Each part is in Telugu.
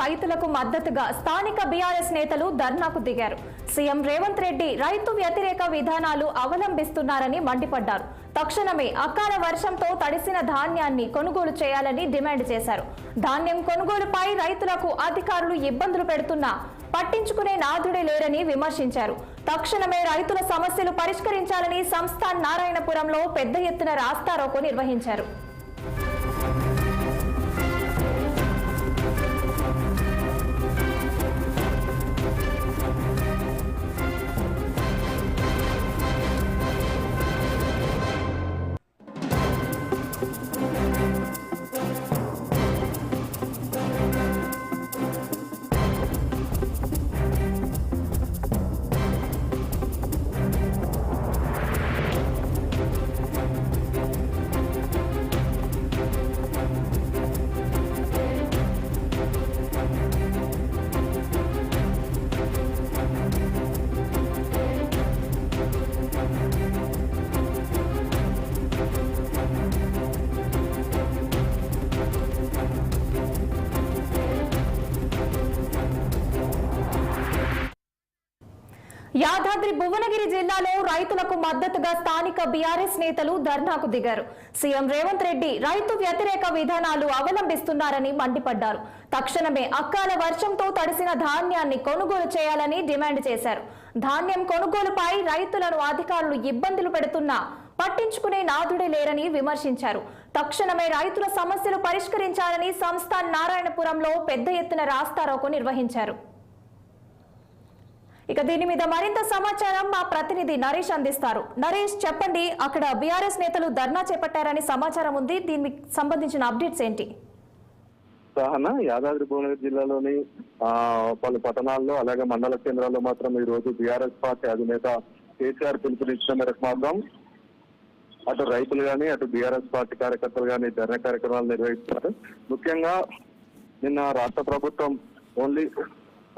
రైతులకు మద్దతుగా స్థానిక బీఆర్ఎస్ నేతలు ధర్నాకు దిగారు. సీఎం రేవంత్ రెడ్డి రైతు వ్యతిరేక విధానాలు అవలంబిస్తున్నారని మండిపడ్డారు. తక్షణమే అకాల వర్షంతో తడిసిన ధాన్యాన్ని కొనుగోలు చేయాలని డిమాండ్ చేశారు. ధాన్యం కొనుగోలుపై రైతులకు అధికారులు ఇబ్బందులు పెడుతున్నా పట్టించుకునే నాథుడే లేరని విమర్శించారు. తక్షణమే రైతుల సమస్యలు పరిష్కరించాలని సంస్థాన్ నారాయణపురంలో పెద్ద ఎత్తున రాస్తారోకో నిర్వహించారు. యాదాద్రి భువనగిరి జిల్లాలో రైతులకు మద్దతుగా స్థానిక బీఆర్ఎస్ నేతలు ధర్నాకు దిగారు. సీఎం రేవంత్ రెడ్డి రైతు వ్యతిరేక విధానాలు అవలంబిస్తున్నారని మండిపడ్డారు. తక్షణమే అకాల వర్షంతో తడిసిన ధాన్యాన్ని కొనుగోలు చేయాలని డిమాండ్ చేశారు. ధాన్యం కొనుగోలుపై రైతులను అధికారులు ఇబ్బందులు పెడుతున్నా పట్టించుకునే నాథుడే లేరని విమర్శించారు. తక్షణమే రైతుల సమస్యలు పరిష్కరించాలని సంస్థాన్ నారాయణపురంలో పెద్ద ఎత్తున రాస్తారోకో నిర్వహించారు. ఇక దీని మీద మరింత సమాచారం మా ప్రతినిధి నరేష్ అందిస్తారు. నరేష్, చెప్పండి, అక్కడ బీఆర్ఎస్ నేతలు ధర్నా చేపట్టారని సమాచారం ఉంది. దీనికి సంబంధించిన అప్డేట్స్ ఏంటి? సహనా, యాదాద్రి భువనగిరి జిల్లాలోని పలు పట్టణాల్లో అలాగే మండల కేంద్రాల్లో మాత్రం ఈ రోజు బీఆర్ఎస్ పార్టీ అధినేత కేసీఆర్ పిలుపునిచ్చిన మేరకు మాత్రం అటు రైతులు కానీ అటు బీఆర్ఎస్ పార్టీ కార్యకర్తలు కానీ ధర్నా కార్యక్రమాలు నిర్వహిస్తున్నారు. ముఖ్యంగా నిన్న రాష్ట్ర ప్రభుత్వం ఓన్లీ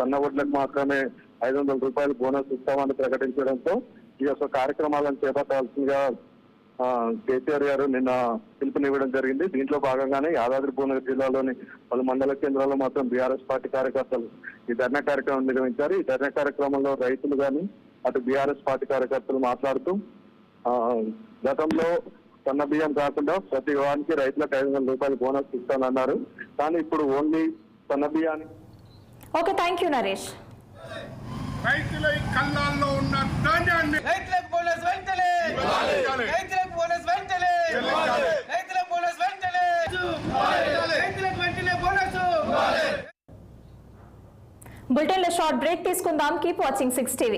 సన్న వడ్లకు మాత్రమే 500 రూపాయలు బోనస్ ఇస్తామని ప్రకటించడంతో ఈ యొక్క కార్యక్రమాలను చేపట్టాల్సిందిగా కేసీఆర్ గారు నిన్న పిలుపునివ్వడం జరిగింది. దీంట్లో భాగంగానే యాదాద్రి భువనగిరి జిల్లాలోని పలు మండల కేంద్రాల్లో మాత్రం బీఆర్ఎస్ పార్టీ కార్యకర్తలు ఈ ధర్నా కార్యక్రమం నిర్వహించారు. ఈ ధర్నా కార్యక్రమంలో రైతులు కానీ అటు బీఆర్ఎస్ పార్టీ కార్యకర్తలు మాట్లాడుతూ గతంలో సన్న బియ్యం కాకుండా ప్రతి వారికి రైతులకు 500 రూపాయలు బోనస్ ఇస్తానన్నారు. కానీ ఇప్పుడు ఓన్లీ సన్న బియ్యాన్ని. Okay, thank you Naresh. రైతుల కళ్ళాల్లో ఉన్న ధాన్యాన్ని రైతులకు బోనస్ వెంటనే, రైతులకు బోనస్ వెంటనే, రైతులకు బోనస్ వెంటనే, రైతులకు వెంటనే బోనస్. బులెటిన్లో షార్ట్ బ్రేక్ తీసుకుందాం. Keep watching 6 TV.